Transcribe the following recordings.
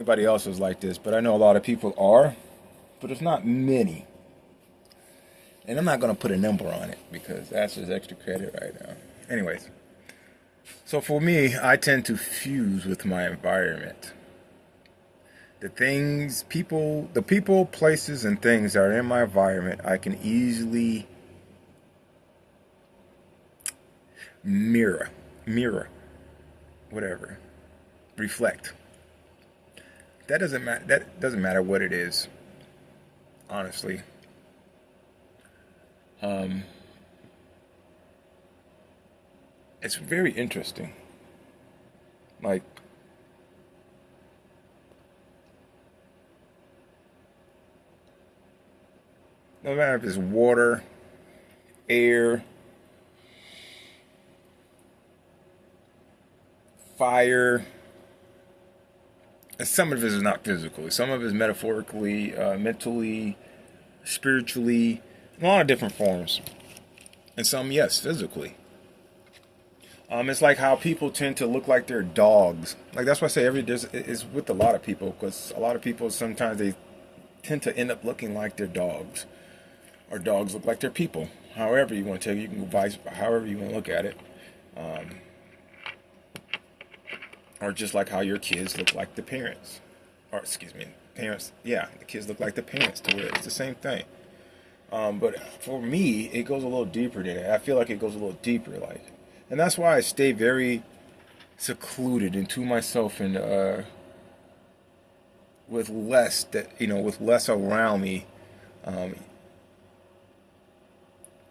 Everybody else is like this, but I know a lot of people are, but it's not many. And I'm not going to put a number on it because that's just extra credit right now. Anyways, so for me, I tend to fuse with my environment. The people, places, and things that are in my environment, I can easily mirror, mirror, whatever, reflect. That doesn't matter what it is, honestly. Um, it's very interesting. Like, no matter if it's water, air, fire, and some of it is not physically. Some of it is metaphorically, mentally, spiritually, in a lot of different forms. And some, yes, physically. It's like how people tend to look like they're dogs. Like that's why I say it's with a lot of people because a lot of people sometimes they tend to end up looking like they're dogs, or dogs look like they're people. However you want to take it, you can vice, however you want to look at it, um, or just like how your kids look like the parents, or excuse me, parents. Yeah, the kids look like the parents. To where it's the same thing. But for me, it goes a little deeper than that. I feel like it goes a little deeper, like, and that's why I stay very secluded into myself and with less with less around me, um,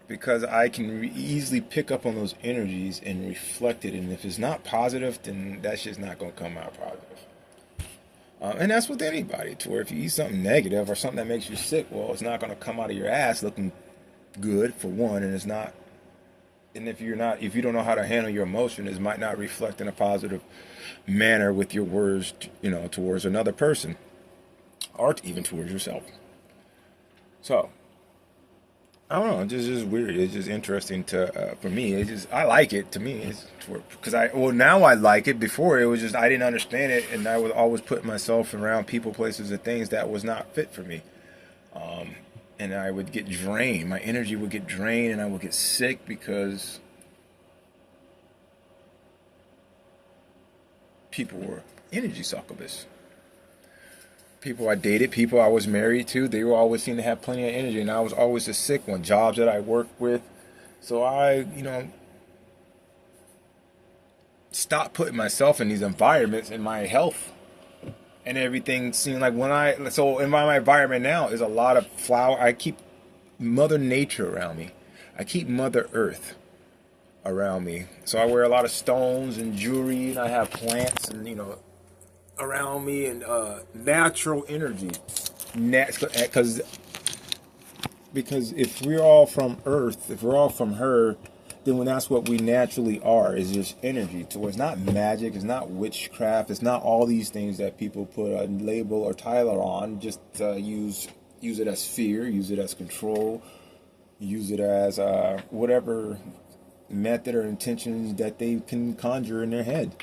because I can easily pick up on those energies and reflect it. And if it's not positive, then that shit's not gonna come out positive. And that's with anybody. To where if you eat something negative or something that makes you sick, well, it's not gonna come out of your ass looking good for one, and it's not. And if you don't know how to handle your emotion, it might not reflect in a positive manner with your words, towards another person or even towards yourself. So I don't know. It's just weird. It's just interesting to for me. It's just I like it. To me, it's because now I like it. Before it was just I didn't understand it, and I would always put myself around people, places, and things that was not fit for me. Um, and I would get drained. My energy would get drained, and I would get sick because people were energy succubus. People I dated, people I was married to, they were always seemed to have plenty of energy, and I was always a sick one. Jobs that I worked with, so I, stopped putting myself in these environments, and my health and everything seemed like so in my environment now is a lot of flower. I keep Mother Nature around me. I keep Mother Earth around me. So I wear a lot of stones and jewelry, and I have plants and around me and natural energy. Because if we're all from Earth, if we're all from her, then when that's what we naturally are is just energy. So it's not magic, it's not witchcraft, it's not all these things that people put a label or title on. Just use it as fear, use it as control, use it as whatever method or intentions that they can conjure in their head.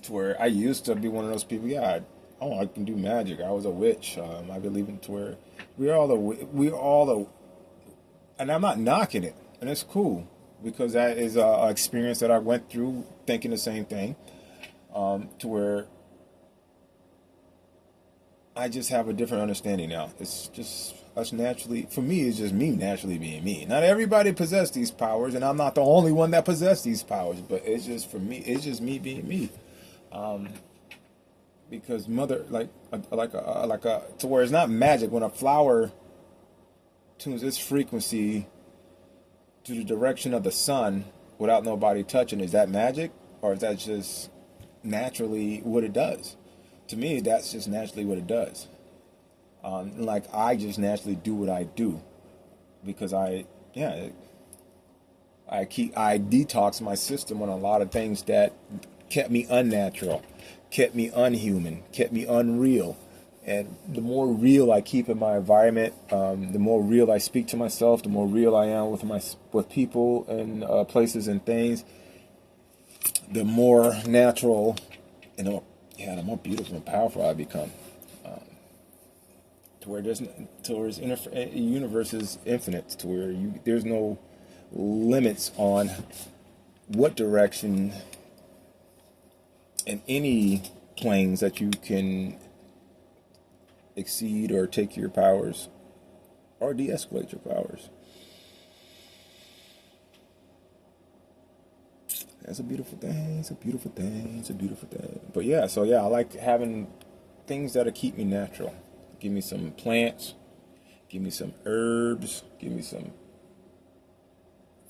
To where I used to be one of those people. Yeah, I can do magic. I was a witch. I believe in to where and I'm not knocking it, and it's cool because that is a experience that I went through thinking the same thing. To where I just have a different understanding now. It's just us naturally. For me, it's just me naturally being me. Not everybody possess these powers, and I'm not the only one that possess these powers. But it's just for me. It's just me being me. Um, because mother like a to where it's not magic when a flower tunes its frequency to the direction of the sun without nobody touching. Is that magic, or is that just naturally what it does? To me, that's just naturally what it does. Like I just naturally do what I do because I detox my system on a lot of things that kept me unnatural, kept me unhuman, kept me unreal. And the more real I keep in my environment, the more real I speak to myself, the more real I am with people and places and things, the more natural, you know, yeah, the more beautiful and powerful I become. To where universe is infinite, to where there's no limits on what direction in any planes that you can exceed or take your powers or de-escalate your powers. That's a beautiful thing. It's a beautiful thing. It's a beautiful thing. But yeah, so yeah, I like having things that'll keep me natural. Give me some plants. Give me some herbs. Give me some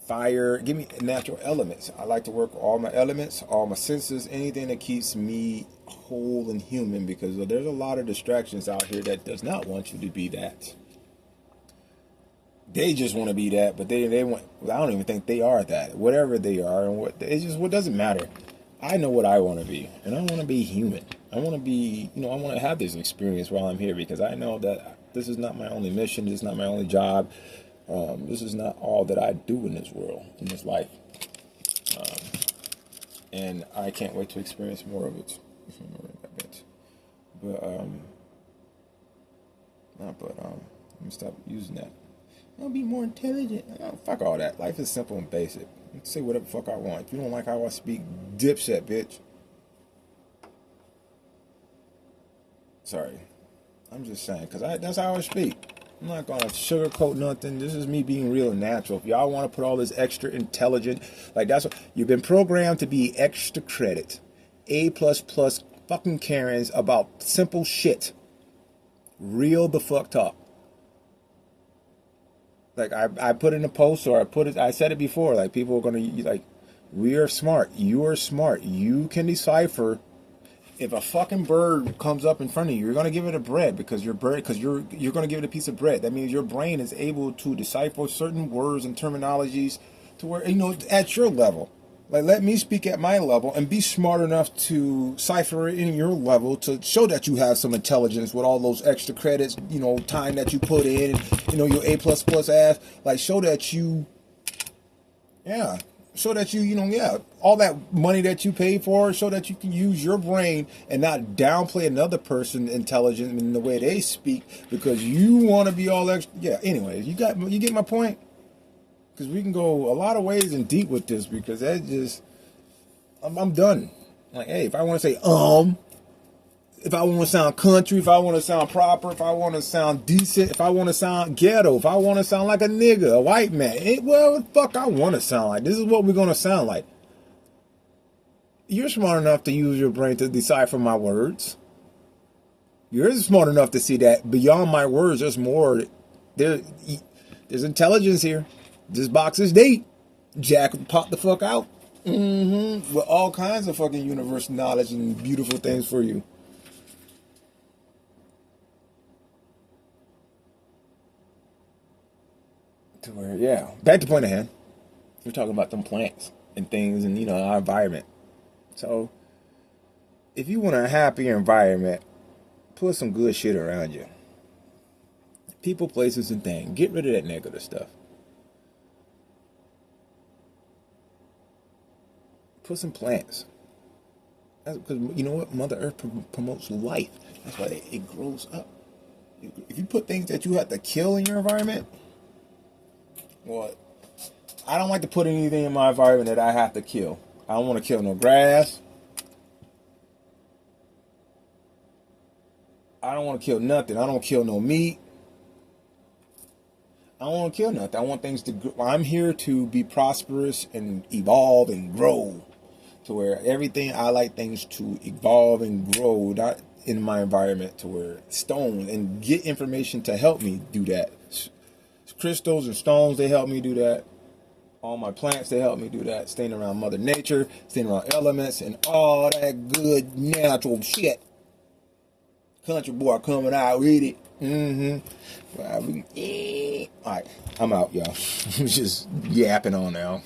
fire. Give me natural elements. I like to work all my elements, all my senses, anything that keeps me whole and human, because there's a lot of distractions out here that does not want you to be that. They just want to be that, but they want. I don't even think they are that. Whatever they are, and what doesn't matter. I know what I want to be, and I want to be human. I want to be, I want to have this experience while I'm here, because I know that this is not my only mission. This is not my only job. This is not all that I do in this world, in this life, and I can't wait to experience more of it. Let me stop using that. I'll be more intelligent. Oh, fuck all that. Life is simple and basic. Say whatever the fuck I want. If you don't like how I speak, dipshit, bitch. Sorry. I'm just saying, because that's how I speak. I'm not going to sugarcoat nothing. This is me being real and natural. If y'all want to put all this extra intelligent, like that's what you've been programmed to be, extra credit. A++ fucking Karens about simple shit. Real the fuck talk. Like I put in a post, or I said it before, like people are going to, like, we are smart. You are smart. You can decipher if a fucking bird comes up in front of you, you're going to give it a bread, because you're going to give it a piece of bread. That means your brain is able to decipher certain words and terminologies to where, at your level. Like, let me speak at my level and be smart enough to cipher it in your level to show that you have some intelligence with all those extra credits, time that you put in, your A++ ass. Like, show that you, show that you, all that money that you pay for, show that you can use your brain and not downplay another person's intelligence in the way they speak because you want to be all extra. Yeah, anyways, you get my point? Because we can go a lot of ways and deep with this, because that just, I'm done. Like, hey, if I want to say, if I want to sound country, if I want to sound proper, if I want to sound decent, if I want to sound ghetto, if I want to sound like a nigga, a white man, well, fuck, I want to sound like. This is what we're going to sound like. You're smart enough to use your brain to decipher my words. You're smart enough to see that beyond my words, there's more. There's intelligence here. This box is deep. Jack pop the fuck out. With all kinds of fucking universal knowledge and beautiful things for you. To where, yeah. Back to point at hand. We're talking about them plants and things and, our environment. So, if you want a happier environment, put some good shit around you. People, places, and things. Get rid of that negative stuff. Put some plants. That's because, you know what? Mother Earth promotes life. That's why it grows up. If you put things that you have to kill in your environment, well, I don't like to put anything in my environment that I have to kill. I don't want to kill no grass. I don't want to kill nothing. I don't kill no meat. I don't want to kill nothing. I want things to grow. I'm here to be prosperous and evolve and grow. To where everything, I like things to evolve and grow, not in my environment, to where stone, and get information to help me do that. Crystals and stones, they help me do that. All my plants, they help me do that. Staying around Mother Nature, staying around elements, and all that good natural shit. Country boy coming out with it. Well, all right, I'm out, y'all. I'm just yapping on now.